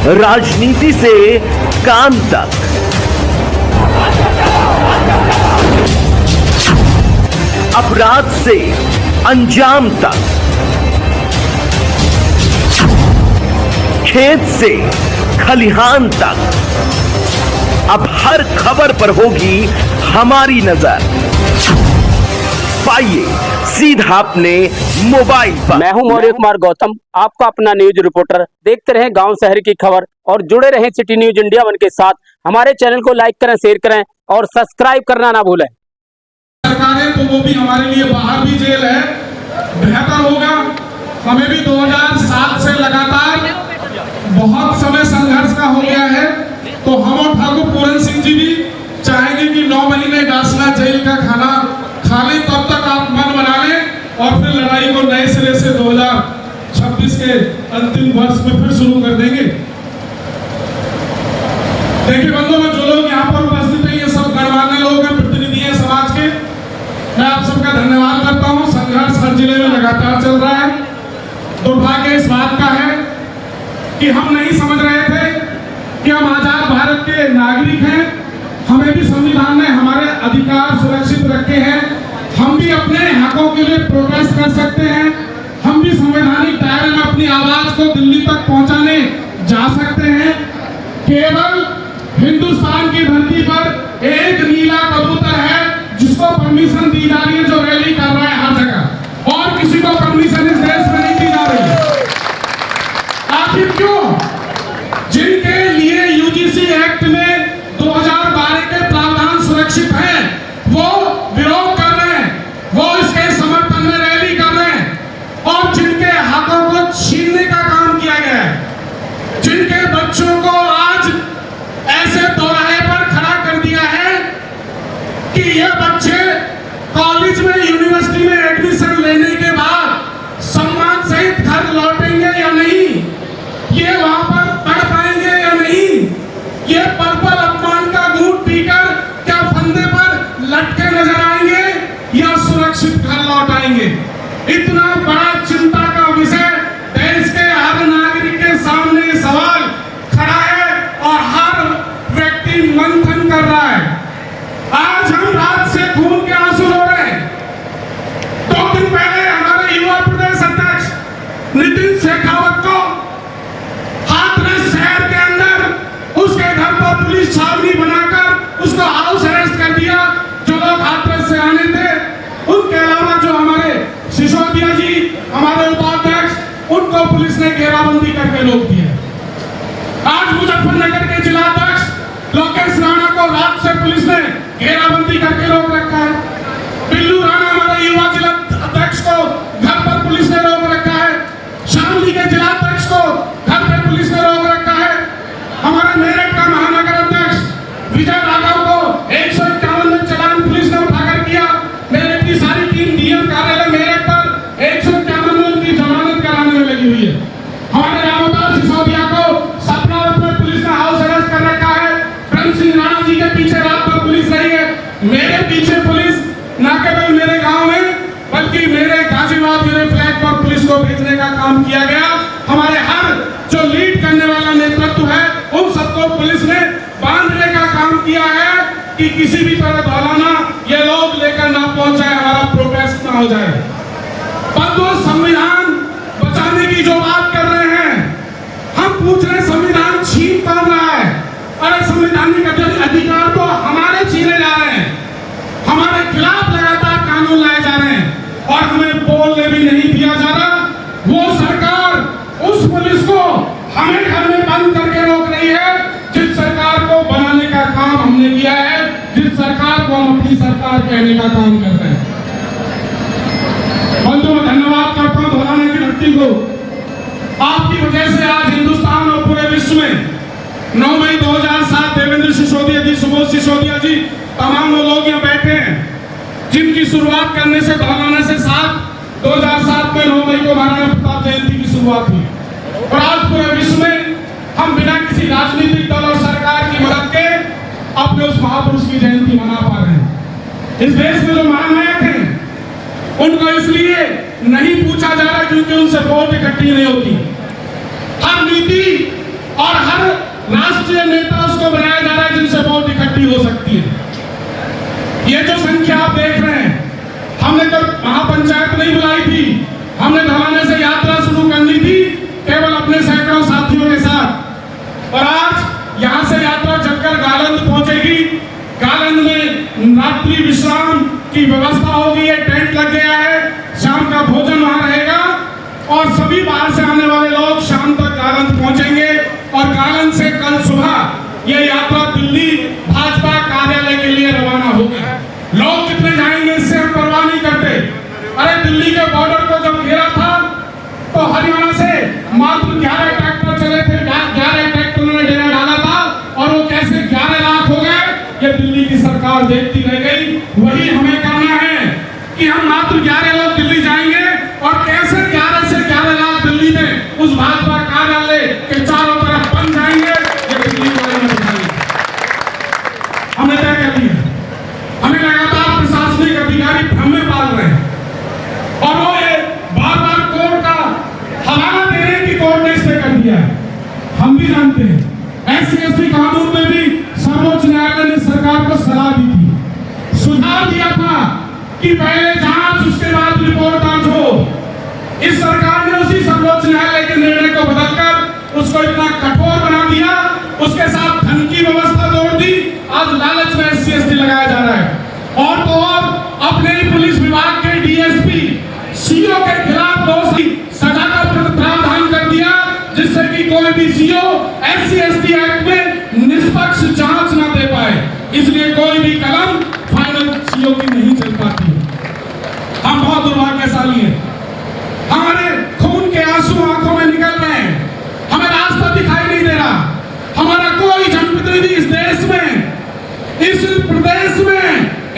राजनीति से काम तक, अपराध से अंजाम तक, खेत से खलिहान तक, अब हर खबर पर होगी हमारी नजर। पाइए सीधा अपने मोबाइल पर। मैं हूं मौर्य कुमार गौतम, आपका अपना न्यूज रिपोर्टर। देखते रहें गांव शहर की खबर और जुड़े रहें सिटी न्यूज इंडिया वन के साथ। हमारे चैनल को लाइक करें, शेयर करें और सब्सक्राइब करना ना भूलें। सरकारें तो वो भी हमारे लिए बाहर भी जेल है, बेहतर होगा। हमें भी 2007 से लगातार बहुत समय संघर्ष का हो गया है, तो हम और ठाकुर पूरन सिंह जी भी चाहेंगे कि 9 महीने डासना जेल का खाना खा लें, तब तक आप मन बना लें और फिर लड़ाई को नए सिरे से 2026 के अंतिम वर्ष में फिर शुरू कर देंगे। देखिए बंधुओं, जो लोग यहाँ पर उपस्थित हैं ये सब गणमान्य लोग हैं, प्रतिनिधि हैं समाज के। मैं आप सबका धन्यवाद करता हूँ। संघर्ष हर जिले में लगातार चल रहा है। दुर्भाग्य इस बात का है कि हम नहीं समझ रहे थे कि हम आजाद भारत के नागरिक हैं, हमें भी संविधान ने हमारे अधिकार सुरक्षित रखे हैं, हम भी अपने हकों के लिए प्रोटेस्ट कर सकते हैं, हम भी संवैधानिक दायरे में अपनी आवाज को दिल्ली तक पहुंचाने जा सकते हैं। केवल हिंदुस्तान की धरती पर एक नीला कबूतर है जिसको परमिशन दी जा रही है, जो रैली कर रहा है हर जगह, और किसी को परमिशन इस देश में नहीं दी जा रही है। आखिर क्यों? जिनके लिए यूजीसी एक्ट में 2012 के प्रावधान सुरक्षित हैं, वो विरोध कर रहे हैं, वो इसके समर्थन में रैली कर रहे हैं, और जिनके हकों को छीनने का काम किया गया है, जिनके बच्चों को आज ऐसे दोराहे पर खड़ा कर दिया है कि ये बच्चे कॉलेज में, यूनिवर्सिटी में एडमिशन लेने के बाद सम्मान सहित घर लौटेंगे या नहीं, ये वहां पर पढ़ पाएंगे या नहीं, ये पर्पल अपमान का घूंट पीकर क्या फंदे पर लटके नजर आएंगे या सुरक्षित घर लौट आएंगे। इतना बड़ा चिंता का विषय देश के हर नागरिक के सामने सवाल खड़ा है और हर व्यक्ति मंथन कर रहा है। आज हम रात से खून के आंसू रो रहे हैं। 2 दिन पहले हमारे युवा प्रदेश अध्यक्ष नितिन शेखावत को हाथरस शहर के अंदर उसके घर पर पुलिस छावनी बनाकर उसको हाउस अरेस्ट कर दिया। जो लोग हाथरस से आने थे, उनके अलावा जो हमारे सिसोदिया जी, हमारे उपाध्यक्ष, उनको पुलिस ने घेराबंदी करके रोक दिया। आज मुजफ्फरनगर के जिलाध्यक्ष लोकेश राणा को रात से पुलिस ने घेराबंदी करके रोक रखा है। बिल्लू राणा हमारे युवा जिला अध्यक्ष को घर पर पुलिस ने रोक रखा है। शामली के जिलाध्यक्ष को घर पर पुलिस ने रोक रखा है। हमारे मेरठ का महानगर अध्यक्ष विजय राघव को 151 में चालान पुलिस ने उठाकर किया। मेरठ की सारी टीम डीएम कार्यालय मेरठ पर 151 में उनकी जमानत कराने में लगी हुई है। हमारे रामोदास सिसोदिया को सपनावत में पुलिस ने हाउस अरेस्ट कर रखा है। प्रेम सिंह राणा जी के पीछे रात भर पुलिस रही है। मेरे पीछे पुलिस न केवल मेरे गांव में बल्कि मेरे गाजीबाग मेरे फ्लैग पर पुलिस को भेजने का काम किया गया। हमारे हर जो लीड करने वाला नेतृत्व है, उन सबको पुलिस ने बांधने का काम किया है कि किसी भी तरह दौलाना ये लोग लेकर ना पहुंच जाए, हमारा प्रोटेस्ट ना हो जाए। बंधुओं, संविधान बचाने की जो बात कर रहे हैं, हम पूछ रहे संविधान छीन कौन रहा है? अरे संवैधानिक अधिकार तो हमारे छीने जा रहे हैं, हमारे खिलाफ लगातार कानून लाए जा रहे हैं और हमें बोलने भी नहीं दिया जा रहा। वो सरकार उस पुलिस को हमें घर में बंद करके रोक रही है जिस सरकार को बनाने का काम हमने किया है, जिस सरकार को हम अपनी सरकार कहने का काम कर रहे हैं। बंधुओं, धन्यवाद करता हूं धौलाना की धरती को। आपकी वजह से आज हिंदुस्तान और पूरे विश्व में 9 मई 2007 देवेंद्र सिसोदिया जी, सुबोध सिसोदिया जी, तमाम वो लोग यहाँ बैठे हैं जिनकी शुरुआत करने से धौलाना से 2007 में 9 मई को महाराणा प्रताप जयंती की शुरुआत हुई। और आज पूरे विश्व में हम बिना किसी राजनीतिक दल और सरकार की मदद के अपने उस महापुरुष की जयंती मना पा रहे हैं। इस देश में जो महानायक हैं उनको इसलिए नहीं पूछा जा रहा क्योंकि उनसे वोट इकट्ठी नहीं होती। हर नीति और हर राष्ट्रीय नेता उसको बनाया जा रहा है जिनसे वोट इकट्ठी हो सकती है। ये जो संख्या आप देख रहे हैं, हमने तो महापंचायत नहीं बुलाई थी, हमने धवाने से यात्रा शुरू करनी थी केवल अपने सैकड़ों साथियों के साथ। और आज यहां से यात्रा चलकर गालंद पहुंचेगी। गालंद में रात्रि विश्राम की व्यवस्था होगी, ये टेंट लग गया है, शाम का भोजन वहां रहेगा और सभी बाहर से आने वाले लोग शाम तक गालंद पहुंचेंगे। और गालंद से कल सुबह ये यात्रा दिल्ली भाजपा कार्यालय के लिए रवाना होगी। लोग कितने जाएंगे इससे हम परवाह नहीं करते। अरे दिल्ली के बॉर्डर को जब घेरा था तो हरियाणा से मात्र 11 ट्रैक्टर चले थे, 11 ट्रैक्टर ने डेरा डाला था और वो कैसे 11 लाख हो गए, ये दिल्ली की सरकार देखती रह गई। वही हमें करना है कि हम मात्र 11 लोग दिल्ली जाएंगे और कैसे 11 से 11 लाख दिल्ली में उस भाजपा कार्यालय के चारों तरफ बन जाएंगे, ये दिल्ली वाले में दिखाएंगे। हमने तय कर लिया। हमें लगातार प्रशासनिक अधिकारी भ्रम में पाल रहे हैं और वो ये बार-बार कोर्ट का हवाला दे रहे हैं कि कोर्ट ने स्टे कर दिया है। हम भी जानते हैं SC/ST कानून में भी सर्वोच्च न्यायालय ने सरकार को सलाह दी थी, सुझाव दिया था कि पहले जांच उसके बाद रिपोर्ट दर्ज हो। इस सरकार ने उसी सर्वोच्च न्यायालय के निर्णय को बदलकर उसको इतना कठोर बना दिया, उसके साथ धन की व्यवस्था तोड़ दी। आज लालच में SC/ST लगाया जा रहा है। और तो और अपने ही पुलिस विभाग के DSP CO के खिलाफ दोषी सजा का प्रावधान कर दिया, जिससे कि कोई भी CO SC/ST एक्ट में निष्पक्ष जांच न दे पाए। इसलिए कोई भी कलम फाइनल CO की नहीं चल पाती। हम बहुत दुर्भाग्यशाली हैं। हमारे खून के आंसू आंखों में निकल रहे हैं, हमें रास्ता दिखाई नहीं दे रहा। हमारा कोई जनप्रतिनिधि इस देश में, इस प्रदेश में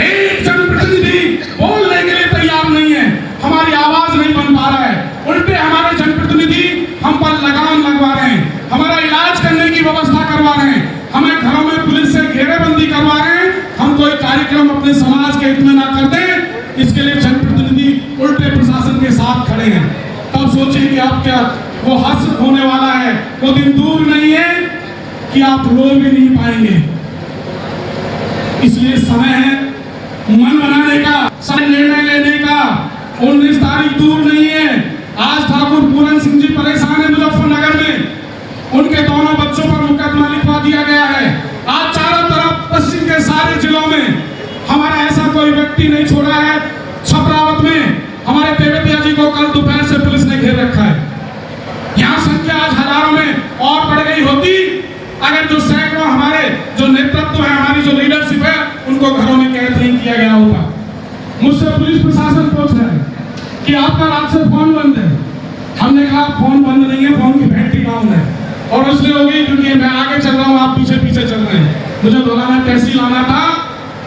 एक जनप्रतिनिधि बोलने के लिए तैयार नहीं है। हमारी आवाज नहीं बन पा रहा है। उल्टे हमारे जनप्रतिनिधि हम पर लगाम लगवा रहे हैं, हमारा इलाज करने की व्यवस्था करवा रहे हैं, हमें घरों में पुलिस से घेरेबंदी करवा रहे हैं। हम कोई कार्यक्रम अपने समाज के हित में ना कर दें, इसके लिए जनप्रतिनिधि उल्टे प्रशासन के साथ खड़े हैं। तब सोचिए कि आप क्या वो हश्र होने वाला है, वो दिन दूर नहीं है कि आप रो भी नहीं पाएंगे। इसलिए समय है मन बनाने का, समय निर्णय लेने का। 19 तारीख दूर नहीं है। आज ठाकुर पूरन सिंह जी परेशान है मुजफ्फरनगर में, उनके दोनों बच्चों पर मुकदमा लिखवा दिया गया है। आज चारों तरफ पश्चिम के सारे जिलों में हमारा ऐसा कोई व्यक्ति नहीं छोड़ा है। छपरावत में हमारे तेवतिया जी को कल दोपहर से पुलिस ने घेर रखा है। यहाँ संख्या आज हजारों में और बढ़ गई होती अगर जो सैकड़ों हमारे जो नेतृत्व है, हमारी जो लीडरशिप है, उनको घरों में कैद नहीं किया गया होगा। मुझसे पुलिस प्रशासन पूछ रहा है कि आपका रात से फोन बंद है। हमने कहा फोन बंद नहीं है, फोन की बैटरी डाउन है। और इसलिए होगी क्योंकि मैं आगे चल रहा हूँ, आप पीछे पीछे चल रहे हैं। मुझे धोलाना तहसील आना था,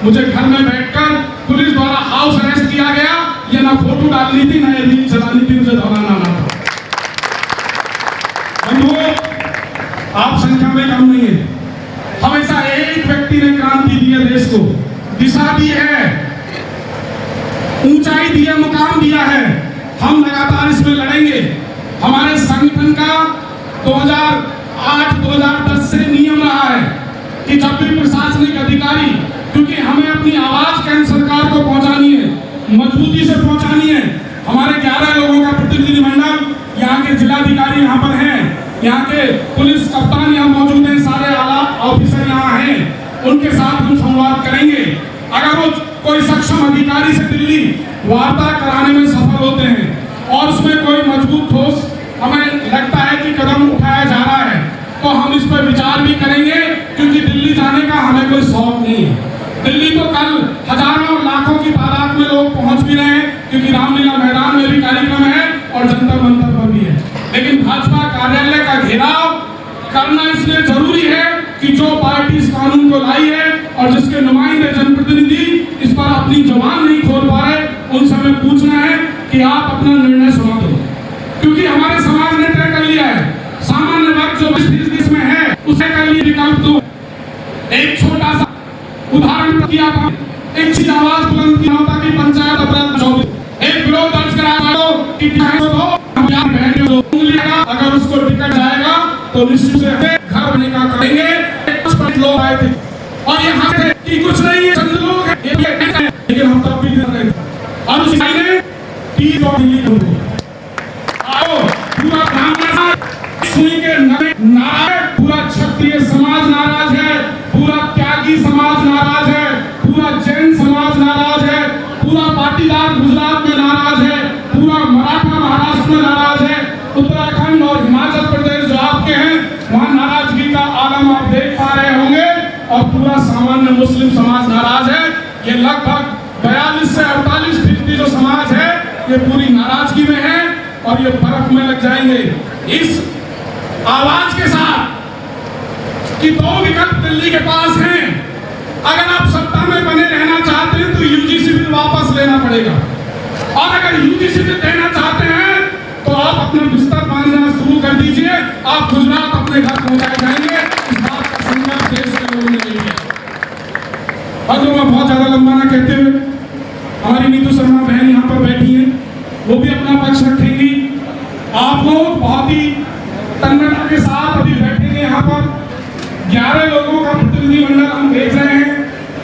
मुझे घर में बैठकर पुलिस द्वारा हाउस अरेस्ट किया गया। ये ना फोटो डालनी थी ना ये रील चलानी थी, मुझे धोलाना आना था। बंधुओं, आप संख्या में कम नहीं है। हमेशा एक व्यक्ति ने क्रांति दी है, देश को दिशा दी है, ऊंचाई दी है, मुकाम दिया है। हम लगातार इसमें लड़ेंगे। हमारे संगठन का 2008-2010 से नियम रहा है कि जब भी प्रशासनिक अधिकारी, क्योंकि हमें अपनी आवाज केंद्र सरकार को पहुंचानी है, मजबूती से पहुंचानी है। हमारे 11 लोगों का प्रतिनिधिमंडल, यहाँ के जिलाधिकारी यहाँ पर हैं, यहाँ के पुलिस कप्तान यहाँ मौजूद हैं, सारे आला ऑफिसर यहाँ हैं, उनके साथ हम संवाद करेंगे। अगर वो कोई सक्षम अधिकारी से दिल्ली वार्ता कराने में सफल होते हैं और उसमें कोई मजबूत ठोस हमें लगता है कि कदम उठाया जा रहा है, तो हम इस पर विचार भी करेंगे। क्योंकि दिल्ली जाने का हमें कोई शौक नहीं है। दिल्ली तो कल हजारों और लाखों की तादाद में लोग पहुंच भी रहे हैं, क्योंकि रामलीला मैदान में भी कार्यक्रम है और जंतर मंतर पर भी है। लेकिन भाजपा कार्यालय का घेराव करना इसलिए जरूरी है कि जो पार्टी इस कानून को लाई है और जिसके नुमाइंदे जनप्रतिनिधि इस पर अपनी जुबान नहीं खोल पा रहे, उनसे हमें पूछना है कि आप अपना निर्णय सुना दो। क्योंकि हमारे समाज ने तय कर लिया है, सामान्य वर्ग जो 20% में है उसे कर लिए विकल्प दो। एक छोटा सा उदाहरण किया था, एक चीज आवाज बुलंद की होता कि पंचायत अपराध 24 एक विरोध दर्ज करा दो कि अगर उसको टिकट जाएगा तो निश्चित से और उस भाई ने 30 और दिल्ली को आओ पूरा ब्राह्मण सुई के नाराज, पूरा क्षत्रिय समाज नाराज है, पूरा त्यागी समाज नाराज है, पूरा जैन समाज नाराज है, पूरा पाटीदार गुजरात में नाराज है, पूरा मराठा महाराष्ट्र में नाराज है, उत्तराखंड और हिमाचल प्रदेश जो आपके हैं वहां नाराजगी का आलम आप देख पा रहे होंगे, और पूरा सामान्य मुस्लिम समाज नाराज है। ये लगभग 42 से 48% जो समाज है ये पूरी नाराजगी में है और ये बर्फ में लग जाएंगे। इस आवाज के साथ कि 2 विकल्प दिल्ली के पास हैं, अगर आप सत्ता में बने रहना चाहते हैं तो यूजीसी बिल वापस लेना पड़ेगा, और अगर यूजीसी बिल देना चाहते हैं तो आप अपना बिस्तर बांधना शुरू कर दीजिए, आप गुजरात अपने घर पहुंचाए जाएंगे। इस बात का संकल्प देश के लोगों ने लिया है। और जो मैं बहुत ज्यादा लंबा ना कहते हुए, हमारी नीतू शर्मा बहन यहाँ पर बैठी है, वो भी अपना पक्ष रखेंगी। आप लोग बहुत ही तन्मयता के साथ अभी बैठेंगे यहाँ पर। 11 लोगों का प्रतिनिधिमंडल हम देख रहे हैं,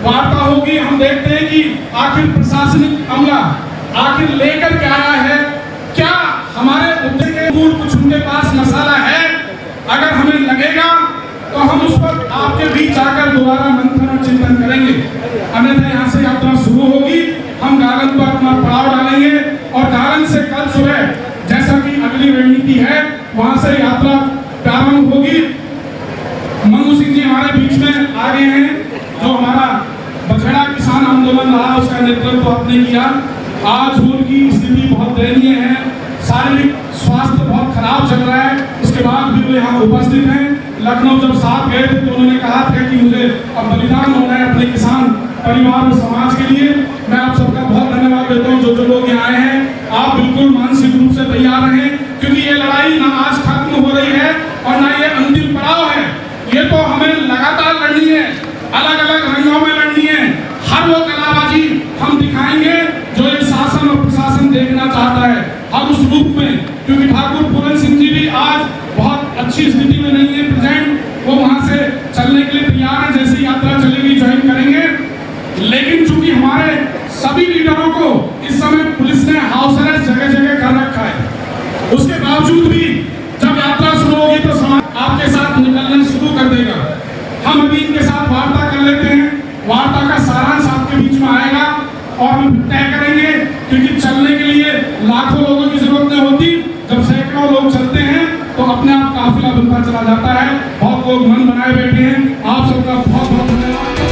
वार्ता होगी, हम देखते हैं कि आखिर प्रशासनिक अमला आखिर लेकर क्या आया है, क्या हमारे मुद्दे के मूल कुछ उनके पास मसाला है। अगर हमें लगेगा तो हम उस पर आपके बीच आकर दोबारा मंथन और चिंतन करेंगे, अन्यथा यहाँ से यात्रा शुरू होगी। हम गालन पर अपना पड़ाव डालेंगे और गालन से कल सुबह जैसा कि अगली रणनीति है वहां से यात्रा प्रारंभ होगी। मंगू सिंह जी हमारे बीच में आ गए हैं, जो हमारा बछड़ा किसान आंदोलन रहा उसका नेतृत्व आपने किया। आज उनकी स्थिति बहुत दयनीय है, शारीरिक स्वास्थ्य बहुत खराब चल रहा है, उसके बाद भी वो यहाँ उपस्थित हैं। लखनऊ जब साथ गए थे तो उन्होंने कहा था कि मुझे अब बलिदान होना है अपने किसान परिवार और समाज के लिए। मैं आप सबका बहुत धन्यवाद देता हूँ जो लोग यहाँ आए हैं। आप बिल्कुल मानसिक रूप से तैयार रहें, क्योंकि ये लड़ाई ना आज खत्म हो रही है और ना ये अंतिम पड़ाव है। ये तो हमें लगातार लड़नी है, अलग अलग रंगों में लड़नी है। हर वो कलाबाजी हम दिखाएंगे जो ये शासन और प्रशासन देखना चाहता है, हम उस रूप में, क्योंकि ठाकुर पूरन सिंह जी भी आज बहुत अच्छी स्थिति में नहीं है प्रेजेंट, वो वहां से चलने के लिए तैयार है, जैसे यात्रा चलेगी ज्वाइन करेंगे। लेकिन चूंकि हमारे सभी लीडरों को इस समय पुलिस ने हाउस अरेस्ट जगह जगह कर रखा है, उसके बावजूद भी जब यात्रा शुरू होगी तो समाज आपके साथ निकलना शुरू कर देगा। हम अभी इनके साथ वार्ता कर लेते हैं, वार्ता का सारांश आपके बीच में आएगा और हम तय करेंगे, क्योंकि चलने के लिए लाखों लोगों की जरूरत नहीं होती, जब सैकड़ों लोग चलते हैं तो अपने आप काफिला बनता चला जाता है। बहुत लोग मन बनाए बैठे हैं, आप सबका बहुत बहुत धन्यवाद।